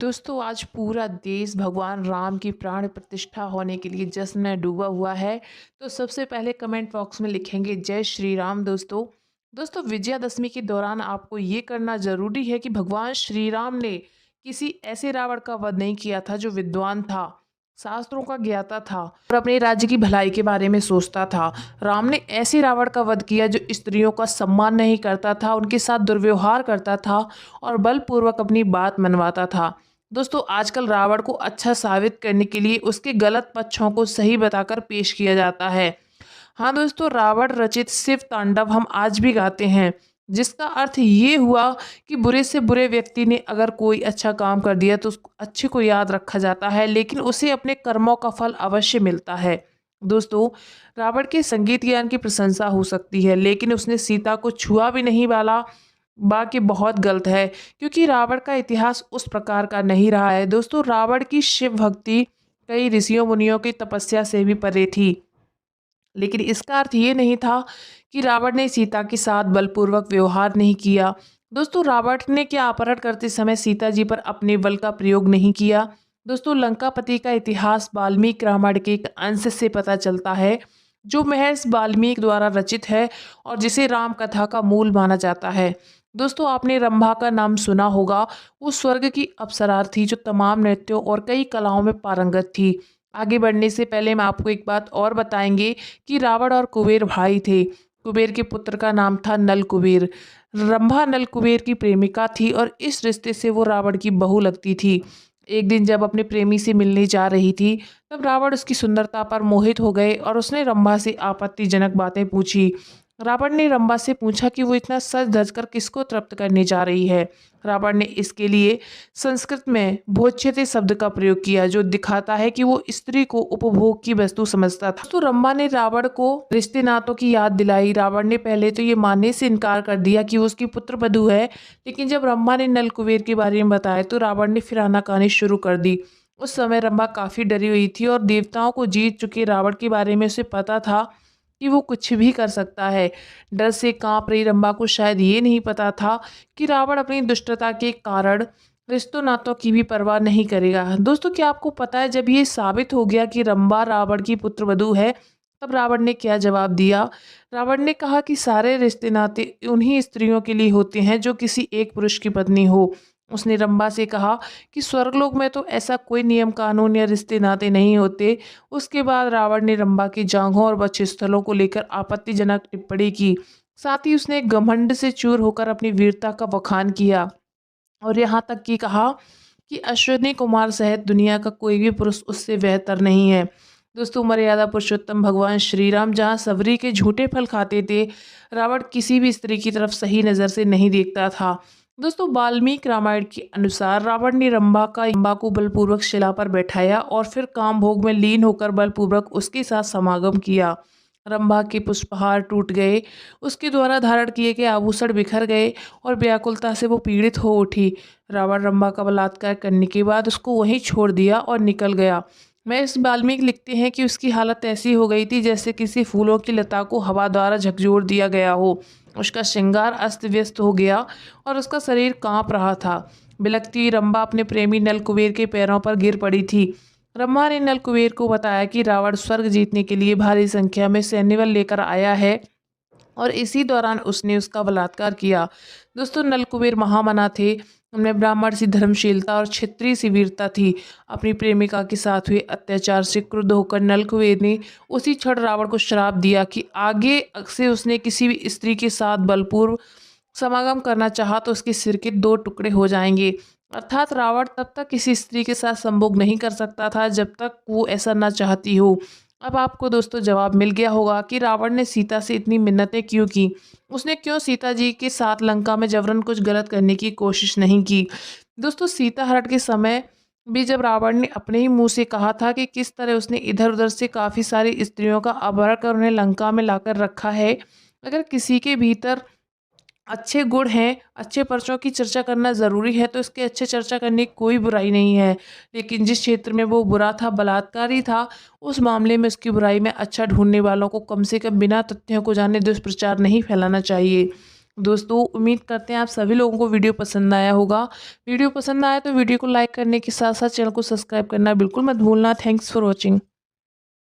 दोस्तों आज पूरा देश भगवान राम की प्राण प्रतिष्ठा होने के लिए जश्न में डूबा हुआ है। तो सबसे पहले कमेंट बॉक्स में लिखेंगे जय श्री राम। दोस्तों विजयादशमी के दौरान आपको ये करना जरूरी है कि भगवान श्री राम ने किसी ऐसे रावण का वध नहीं किया था जो विद्वान था, शास्त्रों का ज्ञाता था और अपने राज्य की भलाई के बारे में सोचता था। राम ने ऐसे रावण का वध किया जो स्त्रियों का सम्मान नहीं करता था, उनके साथ दुर्व्यवहार करता था और बलपूर्वक अपनी बात मनवाता था। दोस्तों आजकल रावण को अच्छा साबित करने के लिए उसके गलत पक्षों को सही बताकर पेश किया जाता है। हाँ दोस्तों, रावण रचित शिव तांडव हम आज भी गाते हैं, जिसका अर्थ ये हुआ कि बुरे से बुरे व्यक्ति ने अगर कोई अच्छा काम कर दिया तो उस अच्छे को याद रखा जाता है, लेकिन उसे अपने कर्मों का फल अवश्य मिलता है। दोस्तों रावण के संगीत ज्ञान की प्रशंसा हो सकती है, लेकिन उसने सीता को छुआ भी नहीं वाला बाकी बहुत गलत है, क्योंकि रावण का इतिहास उस प्रकार का नहीं रहा है। दोस्तों रावण की शिव भक्ति कई ऋषियों मुनियों की तपस्या से भी परे थी, लेकिन इसका अर्थ ये नहीं था कि रावण ने सीता के साथ बलपूर्वक व्यवहार नहीं किया। दोस्तों रावण ने क्या अपहरण करते समय सीता जी पर अपने बल का प्रयोग नहीं किया। दोस्तों लंकापति का इतिहास वाल्मीकि रामायण के एक अंश से पता चलता है, जो महर्षि वाल्मीकि द्वारा रचित है और जिसे राम कथा का मूल माना जाता है। दोस्तों आपने रंभा का नाम सुना होगा। वो स्वर्ग की अप्सरा थी जो तमाम नृत्यों और कई कलाओं में पारंगत थी। आगे बढ़ने से पहले मैं आपको एक बात और बताएंगे कि रावण और कुबेर भाई थे। कुबेर के पुत्र का नाम था नल कुबेर। रंभा नल कुबेर की प्रेमिका थी और इस रिश्ते से वो रावण की बहू लगती थी। एक दिन जब अपने प्रेमी से मिलने जा रही थी, तब रावण उसकी सुंदरता पर मोहित हो गए और उसने रंभा से आपत्तिजनक बातें पूछी। रावण ने रंभा से पूछा कि वो इतना सज धज कर किसको तृप्त करने जा रही है। रावण ने इसके लिए संस्कृत में भोज्यते शब्द का प्रयोग किया, जो दिखाता है कि वो स्त्री को उपभोग की वस्तु समझता था। तो रंभा ने रावण को रिश्ते नातों की याद दिलाई। रावण ने पहले तो ये मानने से इनकार कर दिया कि वो उसकी पुत्र वधू है, लेकिन जब रंभा ने नल कुबेर के बारे में बताया तो रावण ने फिर आनाकानी शुरू कर दी। उस समय रंभा काफी डरी हुई थी और देवताओं को जीत चुके रावण के बारे में उसे पता था कि वो कुछ भी कर सकता है। डर से कांप रही रंभा को शायद ये नहीं पता था कि रावण अपनी दुष्टता के कारण रिश्तों नातों की भी परवाह नहीं करेगा। दोस्तों क्या आपको पता है, जब ये साबित हो गया कि रंभा रावण की पुत्रवधू है, तब रावण ने क्या जवाब दिया। रावण ने कहा कि सारे रिश्ते नाते उन्हीं स्त्रियों के लिए होते हैं जो किसी एक पुरुष की पत्नी हो। उसने रंभा से कहा कि स्वर्गलोक में तो ऐसा कोई नियम कानून या रिश्ते नाते नहीं होते। उसके बाद रावण ने रंभा की जांघों और वक्षस्थलों को लेकर आपत्तिजनक टिप्पणी की। साथ ही उसने घमंड से चूर होकर अपनी वीरता का बखान किया और यहाँ तक कि कहा कि अश्विनी कुमार सहित दुनिया का कोई भी पुरुष उससे बेहतर नहीं है। दोस्तों मर्यादा पुरुषोत्तम भगवान श्री राम जहाँ सबरी के झूठे फल खाते थे, रावण किसी भी स्त्री की तरफ सही नज़र से नहीं देखता था। दोस्तों वाल्मीकि रामायण के अनुसार रावण ने रंभा को बलपूर्वक शिला पर बैठाया और फिर काम भोग में लीन होकर बलपूर्वक उसके साथ समागम किया। रंभा के पुष्पहार टूट गए, उसके द्वारा धारण किए गए आभूषण बिखर गए और व्याकुलता से वो पीड़ित हो उठी। रावण रंभा का बलात्कार करने के बाद उसको वहीं छोड़ दिया और निकल गया। मैं इस वाल्मीकि लिखते हैं कि उसकी हालत ऐसी हो गई थी जैसे किसी फूलों की लता को हवा द्वारा झकझोर दिया गया हो। उसका श्रृंगार अस्त व्यस्त हो गया और उसका शरीर कांप रहा था। बिलखती रंभा अपने प्रेमी नल कुबेर के पैरों पर गिर पड़ी थी। रंभा ने नल कुबेर को बताया कि रावण स्वर्ग जीतने के लिए भारी संख्या में सैन्यबल लेकर आया है और इसी दौरान उसने उसका बलात्कार किया। दोस्तों नलकुबेर महामना थे। उनमें ब्राह्मण सी धर्मशीलता और क्षत्रिय सी वीरता थी। अपनी प्रेमिका के साथ हुए अत्याचार से क्रुद्ध होकर नलकुबेर ने उसी क्षण रावण को श्राप दिया कि आगे से उसने किसी भी स्त्री के साथ बलपूर्व समागम करना चाहा तो उसके सिर के 2 टुकड़े हो जाएंगे। अर्थात रावण तब तक किसी स्त्री के साथ संभोग नहीं कर सकता था जब तक वो ऐसा न चाहती हो। अब आपको दोस्तों जवाब मिल गया होगा कि रावण ने सीता से इतनी मिन्नतें क्यों की। उसने क्यों सीता जी के साथ लंका में जबरन कुछ गलत करने की कोशिश नहीं की। दोस्तों सीता हरण के समय भी जब रावण ने अपने ही मुंह से कहा था कि किस तरह उसने इधर उधर से काफ़ी सारी स्त्रियों का अपहरण कर उन्हें लंका में लाकर रखा है। अगर किसी के भीतर अच्छे गुण हैं, अच्छे पर्चों की चर्चा करना ज़रूरी है, तो इसके अच्छे चर्चा करने की कोई बुराई नहीं है। लेकिन जिस क्षेत्र में वो बुरा था, बलात्कारी था, उस मामले में उसकी बुराई में अच्छा ढूँढने वालों को कम से कम बिना तथ्यों को जाने दुष्प्रचार नहीं फैलाना चाहिए। दोस्तों उम्मीद करते हैं आप सभी लोगों को वीडियो पसंद आया होगा। वीडियो पसंद आया तो वीडियो को लाइक करने के साथ साथ चैनल को सब्सक्राइब करना बिल्कुल मत भूलना। Thanks for watching.